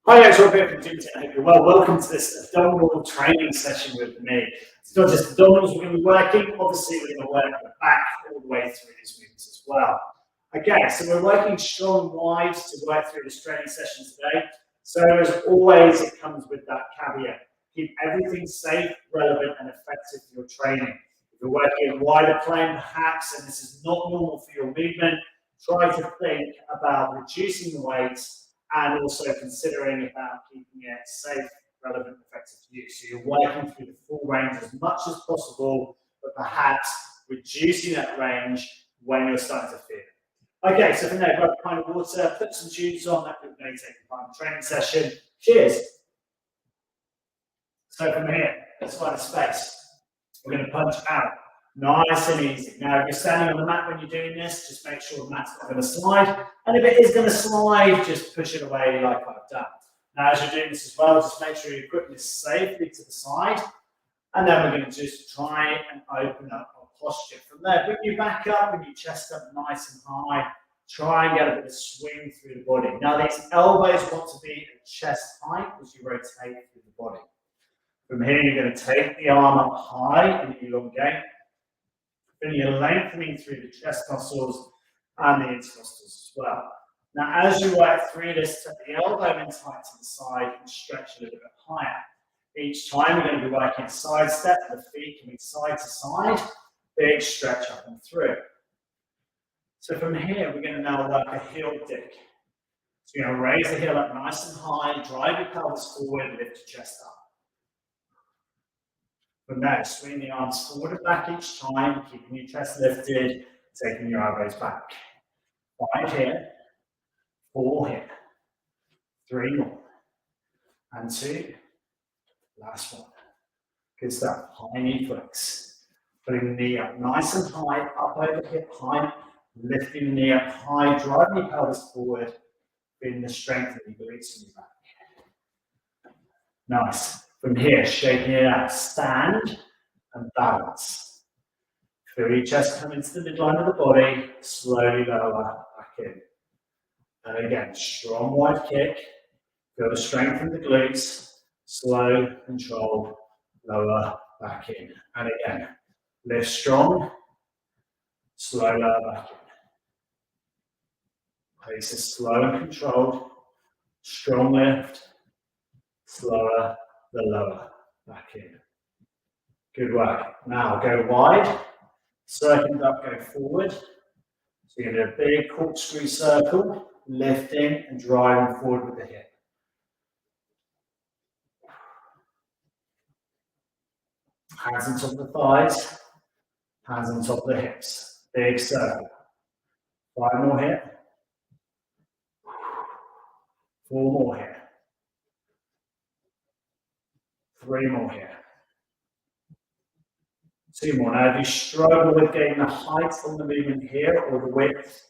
Hi guys, Rob here from Gym Tech. I hope you're well. Welcome to this abdominal training session with me. It's not just abdominals we're going to be working, obviously we're going to work the back all the way through these movements as well. Okay, so we're working strong and wide to work through this training session today. So as always, it comes with that caveat. Keep everything safe, relevant and effective for your training. If you're working in wider plane perhaps, and this is not normal for your movement, try to think about reducing the weights and also considering about keeping it safe, relevant, effective to you. So you're working through the full range as much as possible, but perhaps reducing that range when you're starting to feel it. Okay, so from there, grab a pint of water, put some tunes on, that will maybe take a part of the training session. Cheers. So from here, let's find a space. We're going to punch out. Nice and easy. Now, if you're standing on the mat when you're doing this, just make sure the mat's not going to slide. And if it is going to slide, just push it away like I've done. Now, as you're doing this as well, just make sure your equipment is safely to the side. And then we're going to just try and open up our posture. From there, bring your back up, bring your chest up nice and high. Try and get a bit of swing through the body. Now, these elbows want to be at chest height as you rotate through the body. From here, you're going to take the arm up high and elongate. Then you're lengthening through the chest muscles and the intercostals as well. Now, as you work through this, take the elbow in tight to the side and stretch a little bit higher. Each time, we're going to be working side step, the feet coming side to side, big stretch up and through. So from here, we're going to now work a heel dick. So you're going to raise the heel up nice and high, drive your pelvis forward, lift your chest up. From there, swing the arms forward and back each time, keeping your chest lifted, taking your elbows back. 5 here, 4 here, 3 more, and 2. Last one. Good stuff. High knee flex. Putting the knee up nice and high, up over hip height, lifting the knee up high, driving your pelvis forward, feeling the strength of your glutes in your back. Nice. From here, shaking it out, stand and balance. Feel your chest come into the midline of the body, slowly lower back in. And again, strong wide kick, feel the strength in the glutes, slow, controlled, lower back in. And again, lift strong, slow, lower back in. Pace is slow and controlled, strong lift, slower, the lower back in. Good work. Now go wide, circle up, go forward. So you're going to do a big corkscrew circle, lifting and driving forward with the hip. Hands on top of the thighs, hands on top of the hips. Big circle. 5 more here. 4 more here. 3 more here. 2 more. Now, if you struggle with getting the height on the movement here or the width,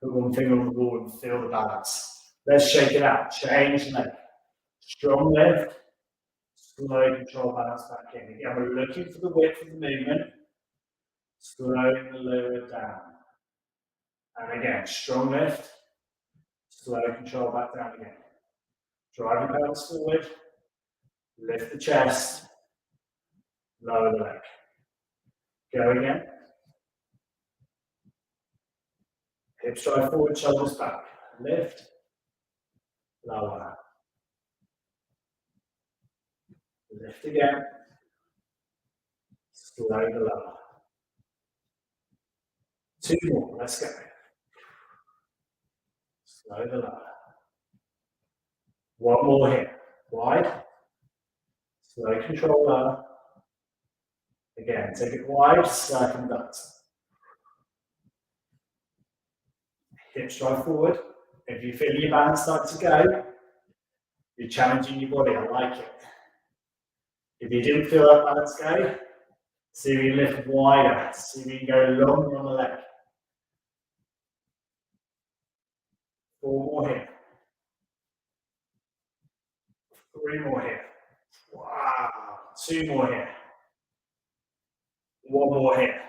put one finger on the wall and feel the balance. Let's shake it out. Change leg. Strong lift. Slow control balance back in. Again, we're looking for the width of the movement. Slowing the lower down. And again, strong lift. Slow control back down again. Drive the pelvis forward. Lift the chest. Lower the leg. Go again. Hips drive forward, shoulders back. Lift. Lower. Lift again. Slow the lower. 2 more. Let's go. Slow the lower. 1 more here. Wide. Slow control lower. Again, take it wide, circumduct. Hips drive forward. If you feel your balance start to go, you're challenging your body. I like it. If you didn't feel that balance go, see if you lift wider. See if you can go longer on the leg. 4 more here. 3 more here. Wow. 2 more here. 1 more here.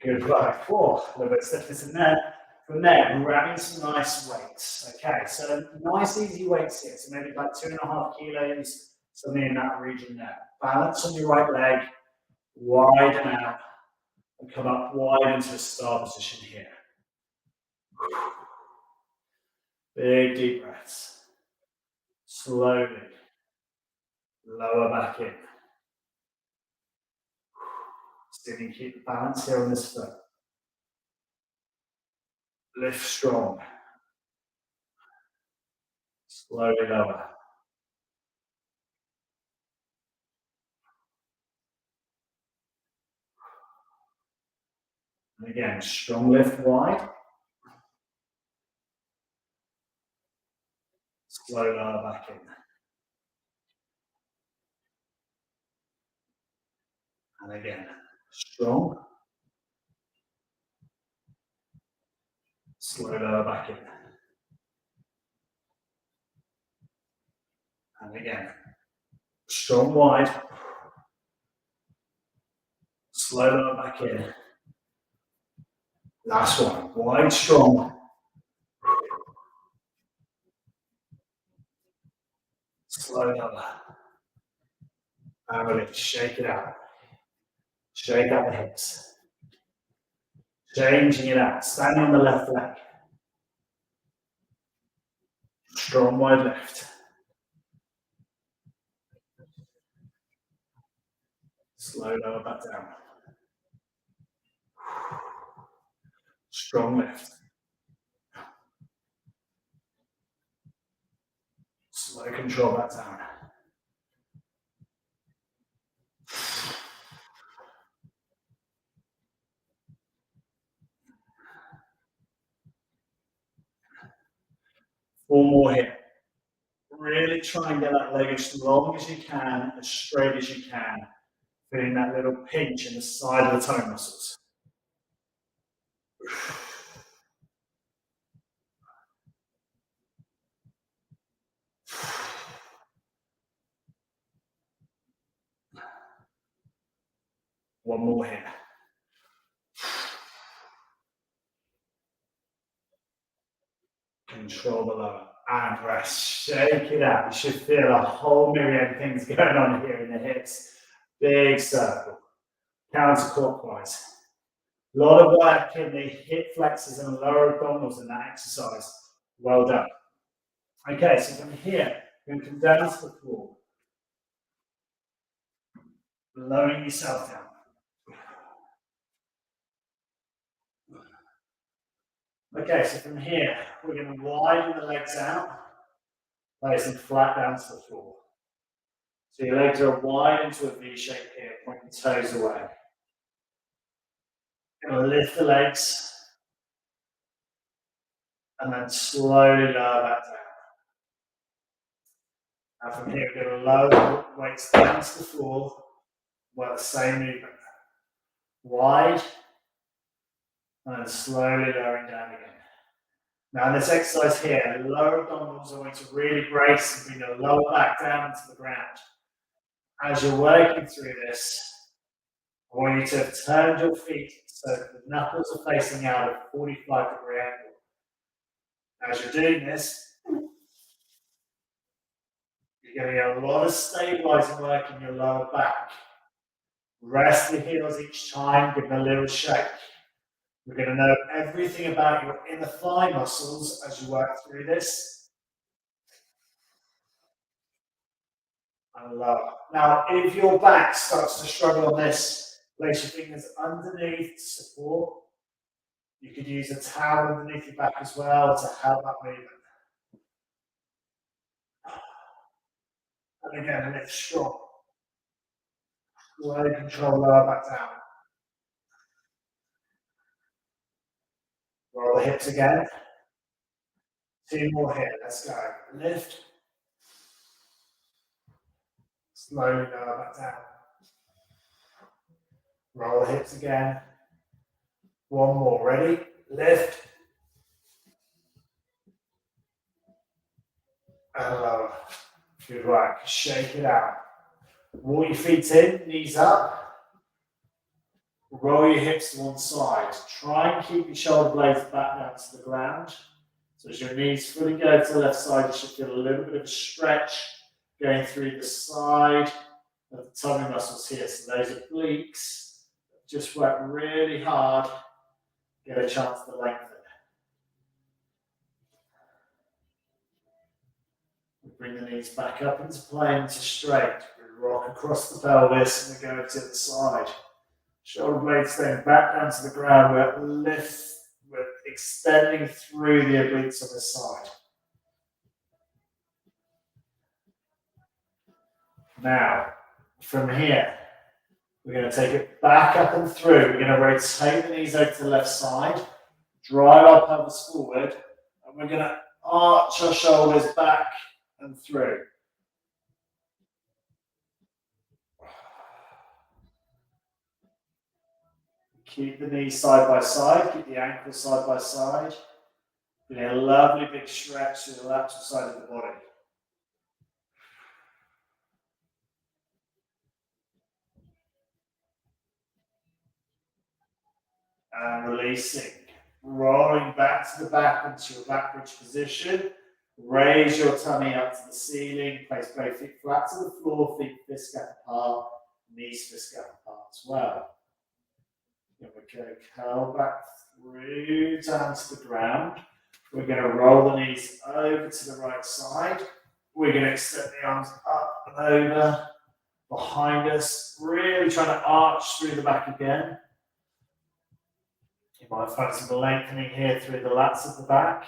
Good work. 4. A little bit of stiffness in there. From there, we're grabbing some nice weights. Okay, so nice easy weights here. So maybe like 2.5 kilos, something in that region there. Balance on your right leg, widen out, and come up wide into a star position here. Big deep breaths. Slowly lower back in. See if you can keep the balance here on this foot. Lift strong. Slowly lower. And again, strong lift wide. Slow lower back in. And again, strong. Slow lower back in. And again, strong wide. Slow lower back in. Last one, wide, strong. Slow lower. And release, shake it out. Shake out the hips. Changing it out, standing on the left leg. Strong wide left. Slow lower back down. Strong left. Slow control back down. Four more here. Really try and get that leg as long as you can, as straight as you can. Feeling that little pinch in the side of the toe muscles. One more here. Control the lower and rest. Shake it out. You should feel a whole myriad of things going on here in the hips. Big circle. Counterclockwise. A lot of work in the hip flexors and lower abdominals in that exercise. Well done. Okay, so from here, you're going to come down to the floor. Lowering yourself down. Okay, so from here, we're going to widen the legs out, placing flat down to the floor. So your legs are wide into a V shape here, pointing toes away. Going to lift the legs, and then slowly lower back down. And from here, we're going to lower the weights down to the floor, while the same movement. Wide, and then slowly lowering down again. Now in this exercise here, the lower abdominals are going to really brace and bring the lower back down into the ground. As you're working through this, I want you to have turned your feet so that the knuckles are facing out at a 45-degree angle. As you're doing this, you're going to get a lot of stabilizing work in your lower back. Rest the heels each time, give them a little shake. We're going to know everything about your inner thigh muscles as you work through this. And lower. Now, if your back starts to struggle on this, place your fingers underneath to support. You could use a towel underneath your back as well to help that movement. And again, lift strong. Slow control lower back down. Roll the hips again. Two more here. Let's go. Lift. Slowly lower back down. Roll the hips again. One more. Ready? Lift. And lower. Good work. Shake it out. Walk your feet in, knees up. Roll your hips to one side. Try and keep your shoulder blades back down to the ground. So as your knees fully go to the left side, you should feel a little bit of a stretch going through the side of the tummy muscles here. So those obliques just work really hard, get a chance to lengthen. We bring the knees back up into plane, into straight. We rock across the pelvis and we go to the side. Shoulder blades staying back down to the ground. We're extending through the obliques on this side. Now, from here, we're going to take it back up and through. We're going to rotate the knees over to the left side, drive our pelvis forward, and we're going to arch our shoulders back and through. Keep the knees side by side, keep the ankles side by side. Getting a lovely big stretch to the lateral side of the body. And releasing. Rolling back to the back into your back bridge position. Raise your tummy up to the ceiling. Place both feet flat to the floor, feet fist gap apart, knees fist gap apart as well. Then we're going to curl back through down to the ground. We're going to roll the knees over to the right side. We're going to extend the arms up and over, behind us, really trying to arch through the back again. You might find some lengthening here through the lats of the back.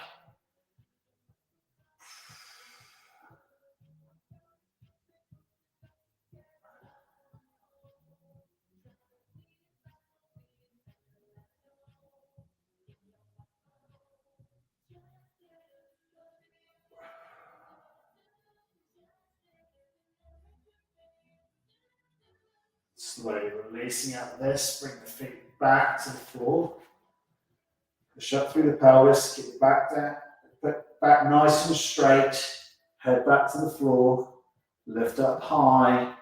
Slowly releasing out of this, bring the feet back to the floor. Push up through the pelvis, get back down, put back nice and straight, head back to the floor, lift up high,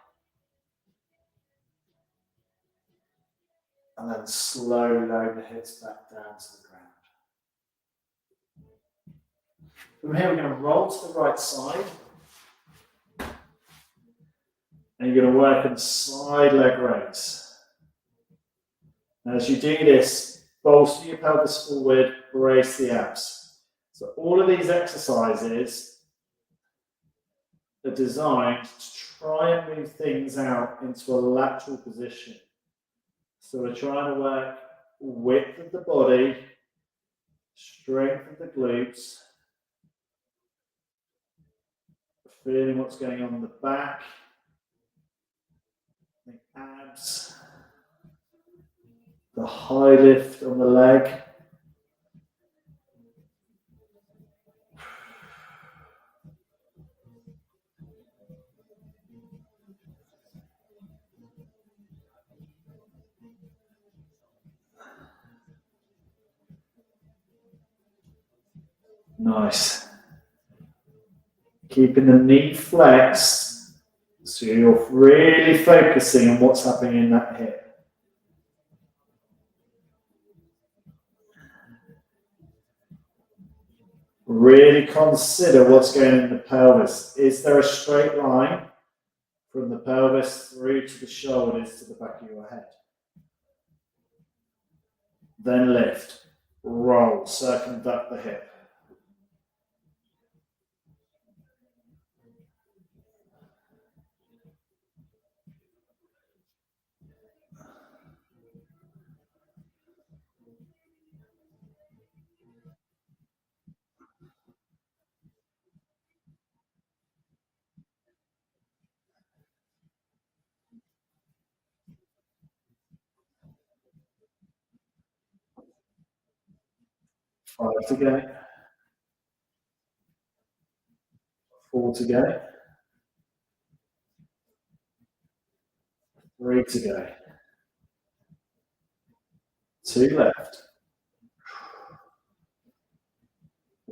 and then slowly lower the hips back down to the ground. From here, we're going to roll to the right side. And you're going to work on side leg raise. Now, as you do this, bolster your pelvis forward, brace the abs. So all of these exercises are designed to try and move things out into a lateral position. So we're trying to work width of the body, strength of the glutes, feeling what's going on in the back, the abs, the high lift on the leg. Nice. Keeping the knee flexed, so you're really focusing on what's happening in that hip. Really consider what's going in the pelvis. Is there a straight line from the pelvis through to the shoulders to the back of your head? Then lift, roll, circumduct the hip. Five to go. 4 to go. 3 to go. 2 left.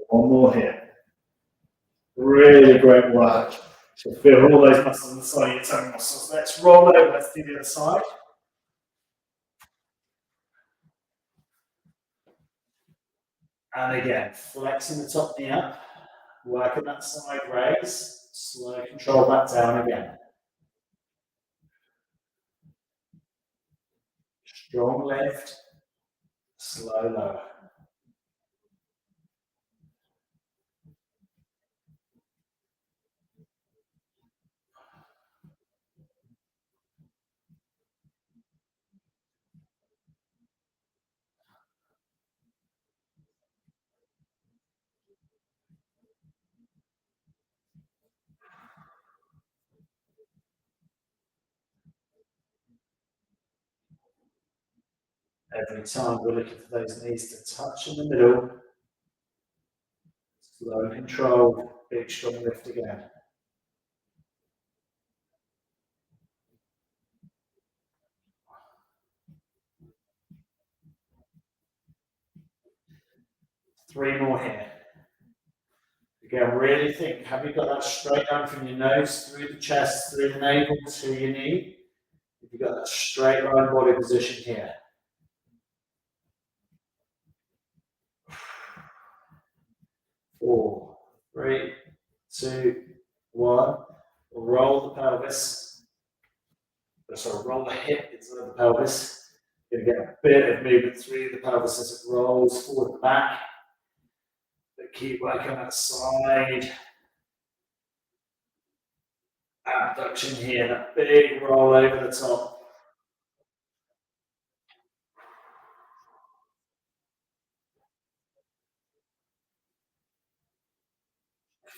1 more here. Really great work. So feel all those muscles on the side of your tummy muscles. Let's roll over. Let's do the other side. And again, flexing the top knee up, working that side raise, slow control that down again. Strong lift, slow lower. Every time we're looking for those knees to touch in the middle. Slow control, big strong lift again. Three more here. Again, really think, have you got that straight down from your nose, through the chest, through the navel, to your knee? Have you got that straight line body position here? 4, 3, 2, 1. Roll the pelvis. So roll the hip inside the pelvis. You're going to get a bit of movement through the pelvis as it rolls forward and back. But keep working that side. Abduction here, that big roll over the top.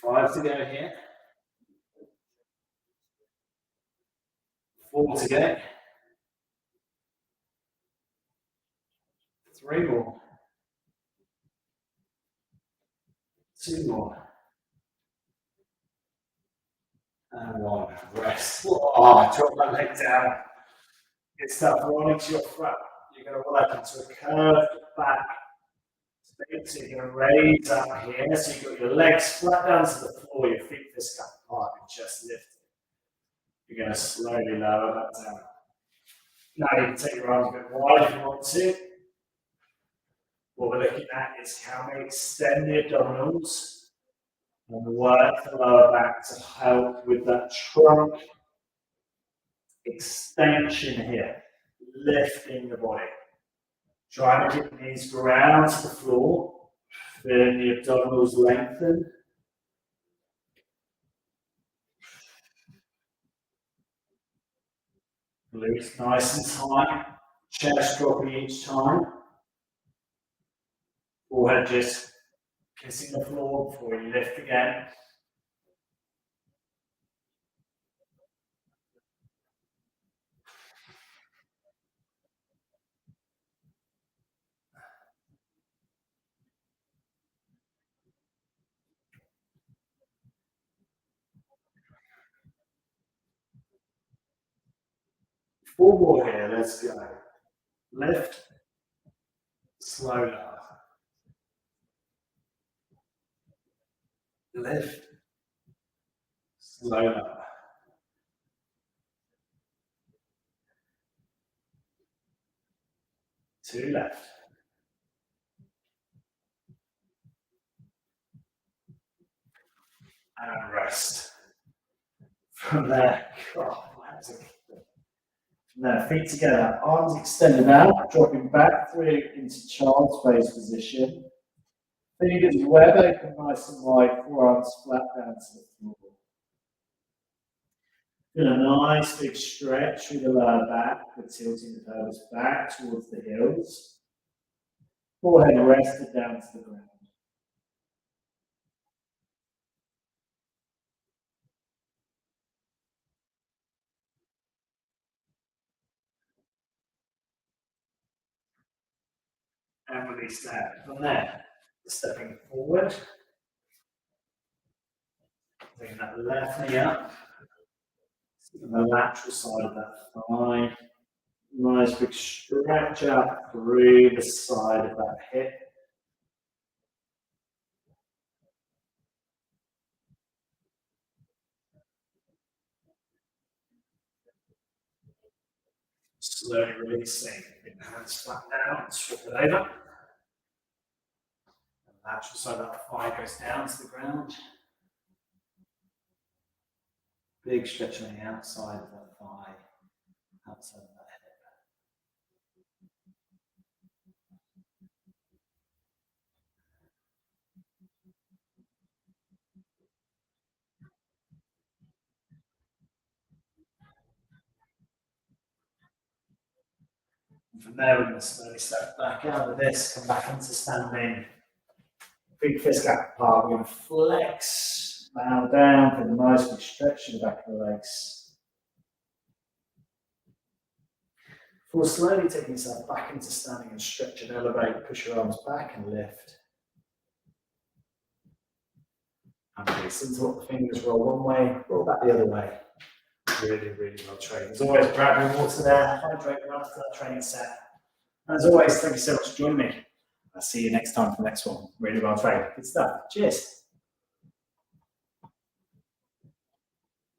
5 to go here. 4 to go. 3 more. 2 more. And 1. Rest. Oh, drop that leg down. Good stuff. Rolling to your front. You're going to work into a curved back. So you're going to raise up here. So you've got your legs flat down to the floor, your feet fist apart, and chest lifted. You're going to slowly lower that down. Now you can take your arms a bit wide if you want to. What we're looking at is how we extend the abdominals and work the lower back to help with that trunk extension here, lifting the body. Try to keep the knees ground to the floor, feeling the abdominals lengthen. Glutes nice and tight, chest dropping each time. Forehead just kissing the floor before you lift again. Four more here, let's go. Lift, slow down. Lift, slow down. Two left. And rest. From there, now feet together, arms extended out, dropping back through into child's pose position. Fingers web open nice and wide, forearms flat down to the floor. Feel a nice big stretch through the lower back, with tilting the pelvis back towards the heels. Forehead rested down to the ground. And release that. From there, stepping forward. Bring that left knee up. On the lateral side of that thigh. Nice big stretch out through the side of that hip. Slowly releasing. Bring the hands flat down, swap it over. lateral side of that thigh goes down to the ground. Big stretch on the outside of that thigh, outside of that hip. And from there, we're going to slowly step back out of this, come back into standing. Big fist gap apart. We're going to flex, bow down for the nice big stretch in the back of the legs. Before slowly taking yourself back into standing and stretch and elevate, push your arms back and lift. And release into what the fingers roll one way, roll back the other way. Really, really well trained. As always, grab your water there, hydrate right after that training set. And as always, thank you so much for joining me. I'll see you next time for the next one. Really well trained. Good stuff. Cheers.